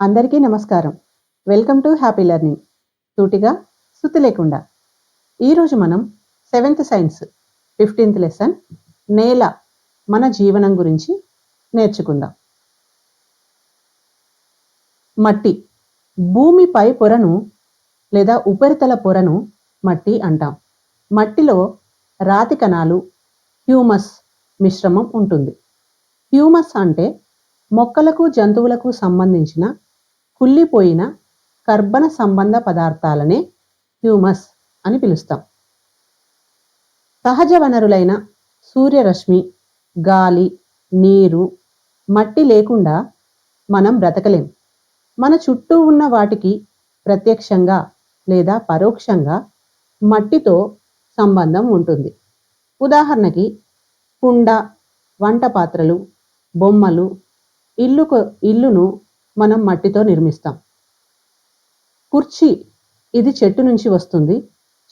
అందరికీ నమస్కారం. Welcome to happy learning. సూటిగా సుత్తి లేకుండా. ఈరోజు మనం 7th సైన్స్ 15th లెసన్ నేల మన జీవనం గురించి నేర్చుకుందాం. మట్టి భూమిపై పొరను లేదా ఉపరితల పొరను మట్టి అంటాం. మట్టిలో రాతి కణాలు, హ్యూమస్ మిశ్రమం ఉంటుంది. హ్యూమస్ అంటే మొక్కలకు, జంతువులకు సంబంధించిన కుళ్ళిపోయిన కర్బన సంబంధ పదార్థాలనే హ్యూమస్ అని పిలుస్తాం. సహజ వనరులైన సూర్యరశ్మి, గాలి, నీరు, మట్టి లేకుండా మనం బ్రతకలేం. మన చుట్టూ ఉన్న వాటికి ప్రత్యక్షంగా లేదా పరోక్షంగా మట్టితో సంబంధం ఉంటుంది. ఉదాహరణకి కుండ, వంట పాత్రలు, బొమ్మలు, ఇల్లును మనం మట్టితో నిర్మిస్తాం. కుర్చీ ఇది చెట్టు నుంచి వస్తుంది.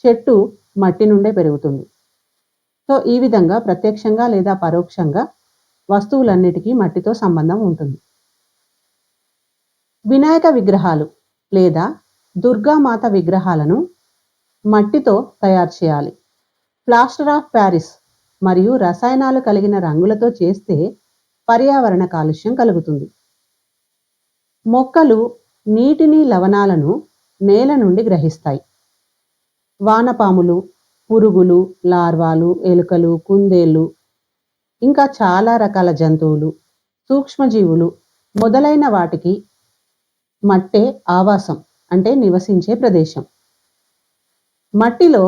చెట్టు మట్టి నుండే పెరుగుతుంది. సో ఈ విధంగా ప్రత్యక్షంగా లేదా పరోక్షంగా వస్తువులన్నిటికీ మట్టితో సంబంధం ఉంటుంది. వినాయక విగ్రహాలు లేదా దుర్గామాత విగ్రహాలను మట్టితో తయారు చేయాలి. ప్లాస్టర్ ఆఫ్ ప్యారిస్ మరియు రసాయనాలు కలిగిన రంగులతో చేస్తే పర్యావరణ కాలుష్యం కలుగుతుంది. మొక్కలు నీటిని, లవణాలను నేల నుండి గ్రహిస్తాయి. వానపాములు, పురుగులు, లార్వాలు, ఎలుకలు, కుందేళ్ళు, ఇంకా చాలా రకాల జంతువులు, సూక్ష్మజీవులు మొదలైన వాటికి మట్టే ఆవాసం అంటే నివసించే ప్రదేశం. మట్టిలో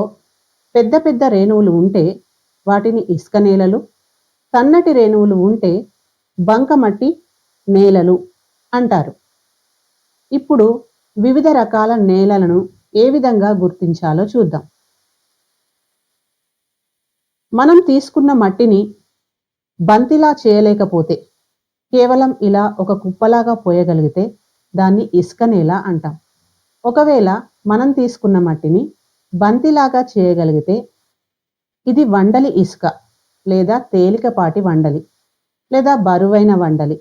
పెద్ద పెద్ద రేణువులు ఉంటే వాటిని ఇసుక నేలలు, సన్నటి రేణువులు ఉంటే బంకమట్టి నేలలు అంటారు. ఇప్పుడు వివిధ రకాల నేలలను ఏ విధంగా గుర్తించాలో చూద్దాం. మనం తీసుకున్న మట్టిని బంతిలా చేయలేకపోతే, కేవలం ఇలా ఒక కుప్పలాగా పోయగలిగితే దాన్ని ఇసుక నేల అంటాం. ఒకవేళ మనం తీసుకున్న మట్టిని బంతిలాగా చేయగలిగితే ఇది వండలి ఇసుక లేదా తేలికపాటి వండలి లేదా బరువైన వండలి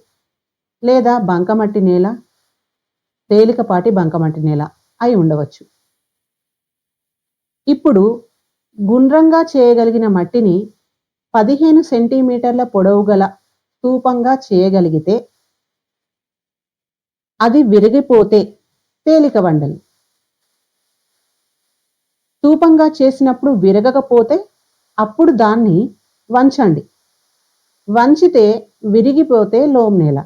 లేదా బంకమట్టి నేల, తేలికపాటి బంకమట్టి నేల అయి ఉండవచ్చు. ఇప్పుడు గుండ్రంగా చేయగలిగిన మట్టిని 15 సెంటీమీటర్ల పొడవు గల స్తూపంగా చేయగలిగితే అది విరిగిపోతే తేలిక వండలి. స్తూపంగా చేసినప్పుడు విరగకపోతే అప్పుడు దాన్ని వంచండి. వంచితే విరిగిపోతే లోమ్ నేల,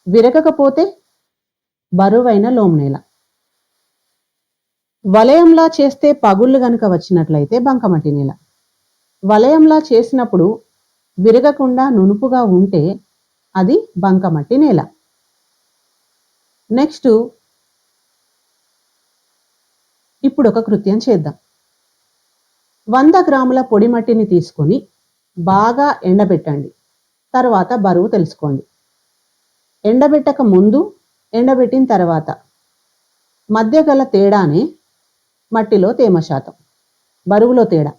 విరగకపోతే బరువైన లోమ్ నేల. వలయంలా చేస్తే పగుళ్ళు గనుక వచ్చినట్లయితే బంకమట్టి నేల. వలయంలా చేసినప్పుడు విరగకుండా నునుపుగా ఉంటే అది బంకమట్టి నేల. నెక్స్ట్ ఇప్పుడు ఒక కృత్యం చేద్దాం. 100 గ్రాముల పొడి మట్టిని తీసుకొని బాగా ఎండబెట్టండి. తర్వాత బరువు తెలుసుకోండి. ఎండబెట్టక ముందు, ఎండబెట్టిన తర్వాత మధ్య గల తేడానే మట్టిలో తేమ శాతం, బరువులో తేడా.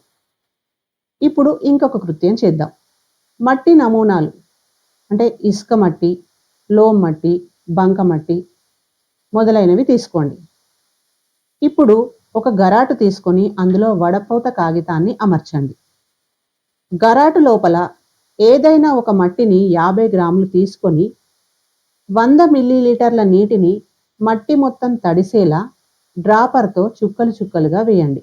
ఇప్పుడు ఇంకొక కృత్యం చేద్దాం. మట్టి నమూనాలు అంటే ఇసుక మట్టి, లోమ్ మట్టి, బంకమట్టి మొదలైనవి తీసుకోండి. ఇప్పుడు ఒక గరాటు తీసుకొని అందులో వడపోత కాగితాన్ని అమర్చండి. గరాటు లోపల ఏదైనా ఒక మట్టిని 50 గ్రాములు తీసుకొని 100 మిల్లీలీటర్ల నీటిని మట్టి మొత్తం తడిసేలా డ్రాపర్తో చుక్కలు చుక్కలుగా వేయండి.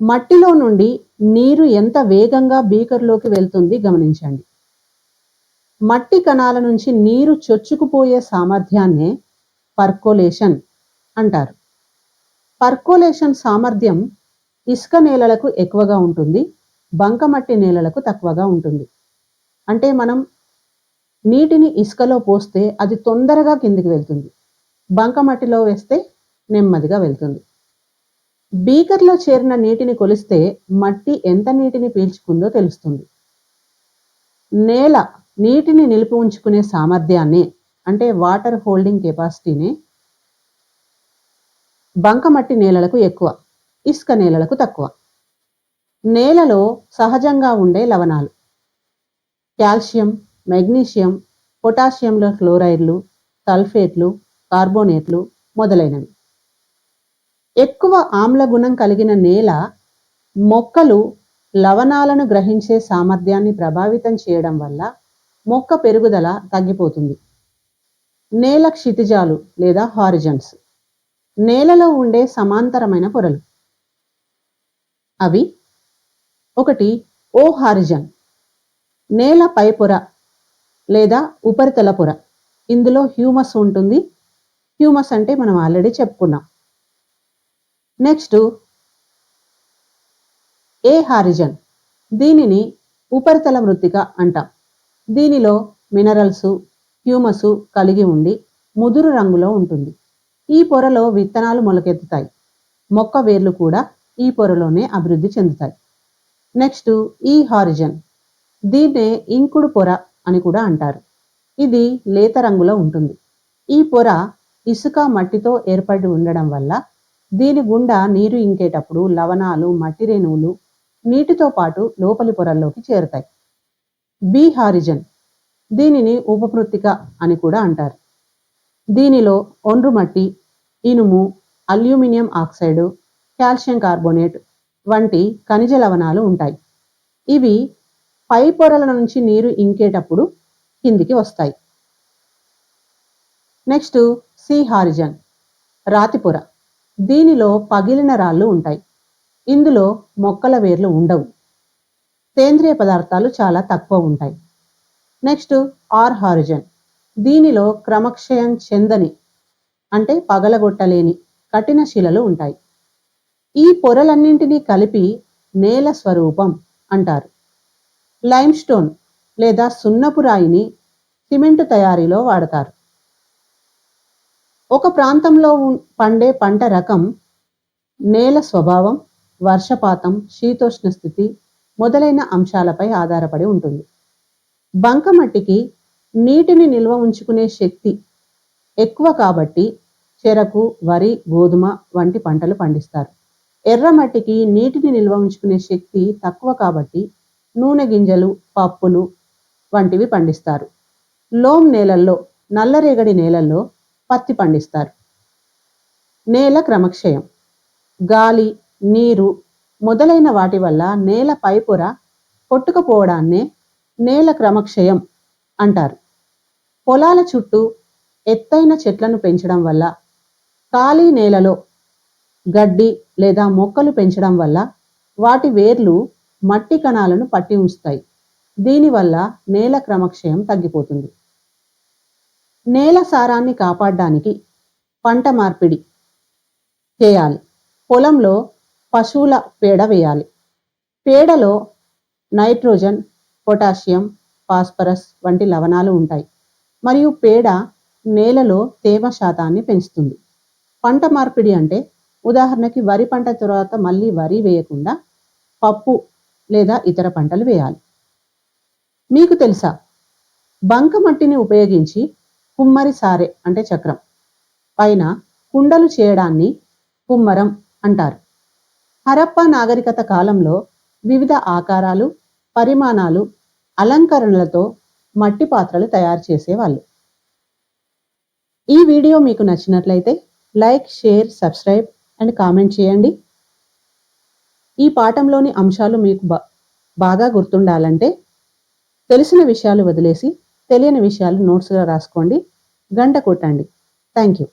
మట్టిలో నుండి నీరు ఎంత వేగంగా బీకర్లోకి వెళ్తుంది గమనించండి. మట్టి కణాల నుంచి నీరు చొచ్చుకుపోయే సామర్థ్యాన్నే పర్కోలేషన్ అంటారు. పర్కోలేషన్ సామర్థ్యం ఇసుక నేలలకు ఎక్కువగా ఉంటుంది, బంకమట్టి నేలలకు తక్కువగా ఉంటుంది. అంటే మనం నీటిని ఇసుకలో పోస్తే అది తొందరగా కిందికి వెళ్తుంది, బంకమట్టిలో వేస్తే నెమ్మదిగా వెళ్తుంది. బీకర్లో చేరిన నీటిని కొలిస్తే మట్టి ఎంత నీటిని పీల్చుకుందో తెలుస్తుంది. నేల నీటిని నిలిపి ఉంచుకునే సామర్థ్యాన్ని అంటే వాటర్ హోల్డింగ్ కెపాసిటీని బంకమట్టి నేలలకు ఎక్కువ, ఇసుక నేలలకు తక్కువ. నేలలో సహజంగా ఉండే లవణాలు కాల్షియం, మెగ్నీషియం, పొటాషియంల క్లోరైడ్లు, సల్ఫేట్లు, కార్బోనేట్లు మొదలైనవి. ఎక్కువ ఆమ్ల గుణం కలిగిన నేల మొక్కలు లవణాలను గ్రహించే సామర్థ్యాన్ని ప్రభావితం చేయడం వల్ల మొక్క పెరుగుదల తగ్గిపోతుంది. నేల క్షితిజాలు లేదా హారిజన్స్ నేలలో ఉండే సమాంతరమైన పొరలు. అవి: ఒకటి, ఓ హారిజన్, నేల పై పొర లేదా ఉపరితల పొర. ఇందులో హ్యూమస్ ఉంటుంది. హ్యూమస్ అంటే మనం ఆల్రెడీ చెప్పుకున్నాం. నెక్స్ట్ ఏ హారిజన్, దీనిని ఉపరితల మృత్తిక అంటాం. దీనిలో మినరల్స్, హ్యూమస్ కలిగి ఉండి ముదురు రంగులో ఉంటుంది. ఈ పొరలో విత్తనాలు మొలకెత్తుతాయి. మొక్క వేర్లు కూడా ఈ పొరలోనే అభివృద్ధి చెందుతాయి. నెక్స్ట్ ఈ హారిజన్, దీన్నే ఇంకుడు పొర అని కూడా అంటారు. ఇది లేత రంగులో ఉంటుంది. ఈ పొర ఇసుక, మట్టితో ఏర్పడి ఉండడం వల్ల దీని గుండా నీరు ఇంకేటప్పుడు లవణాలు, మట్టి రేణువులు నీటితో పాటు లోపలి పొరల్లోకి చేరుతాయి. బి హారిజన్, దీనిని ఉపమృత్తిక అని కూడా అంటారు. దీనిలో ఒండ్రు మట్టి, ఇనుము, అల్యూమినియం ఆక్సైడ్, కాల్షియం కార్బోనేట్ వంటి ఖనిజ లవణాలు ఉంటాయి. ఇవి పై పొరల నుంచి నీరు ఇంకేటప్పుడు కిందికి వస్తాయి. నెక్స్ట్ సి హారిజన్, రాతి పొర. దీనిలో పగిలిన రాళ్ళు ఉంటాయి. ఇందులో మొక్కల వేర్లు ఉండవు. సేంద్రియ పదార్థాలు చాలా తక్కువ ఉంటాయి. నెక్స్ట్ ఆర్ హారిజన్, దీనిలో క్రమక్షయం చెందని అంటే పగలగొట్టలేని కఠిన శిలలు ఉంటాయి. ఈ పొరలన్నింటినీ కలిపి నేల స్వరూపం అంటారు. లైమ్ స్టోన్ లేదా సున్నపు రాయిని సిమెంటు తయారీలో వాడతారు. ఒక ప్రాంతంలో పండే పంట రకం, నేల స్వభావం, వర్షపాతం, శీతోష్ణ స్థితి మొదలైన అంశాలపై ఆధారపడి ఉంటుంది. బంకమట్టికి నీటిని నిల్వ ఉంచుకునే శక్తి ఎక్కువ కాబట్టి చెరకు, వరి, గోధుమ వంటి పంటలు పండిస్తారు. ఎర్రమట్టికి నీటిని నిల్వ ఉంచుకునే శక్తి తక్కువ కాబట్టి నూనె గింజలు, పప్పులు వంటివి పండిస్తారు. లోమ్ నేలల్లో, నల్లరేగడి నేలల్లో పత్తి పండిస్తారు. నేల క్రమక్షయం, గాలి, నీరు మొదలైన వాటి వల్ల నేల పైపొర కొట్టుకుపోవడాన్నే నేల క్రమక్షయం అంటారు. పొలాల చుట్టూ ఎత్తైన చెట్లను పెంచడం వల్ల, ఖాళీ నేలలో గడ్డి లేదా మొక్కలు పెంచడం వల్ల వాటి వేర్లు మట్టి కణాలను పట్టి ఉంచుతాయి. దీనివల్ల నేల క్రమక్షయం తగ్గిపోతుంది. నేల సారాన్ని కాపాడడానికి పంట మార్పిడి చేయాలి. పొలంలో పశువుల పేడ వేయాలి. పేడలో నైట్రోజన్, పొటాషియం, ఫాస్ఫరస్ వంటి లవణాలు ఉంటాయి మరియు పేడ నేలలో తేమ శాతాన్ని పెంచుతుంది. పంట మార్పిడి అంటే ఉదాహరణకి వరి పంట తర్వాత మళ్ళీ వరి వేయకుండా పప్పు లేదా ఇతర పంటలు వేయాలి. మీకు తెలుసా, బంకమట్టిని ఉపయోగించి కుమ్మరి సారె అంటే చక్రం పైన కుండలు చేయడాన్ని కుమ్మరం అంటారు. హరప్పా నాగరికత కాలంలో వివిధ ఆకారాలు, పరిమాణాలు, అలంకరణలతో మట్టి పాత్రలు తయారు చేసేవాళ్ళు. ఈ వీడియో మీకు నచ్చినట్లయితే like, share, subscribe and comment చేయండి. ఈ పాఠంలోని అంశాలు మీకు బాగా గుర్తుండాలంటే తెలిసిన విషయాలు వదిలేసి తెలియని విషయాలు నోట్స్గా రాసుకోండి. గంట కొట్టండి. Thank you.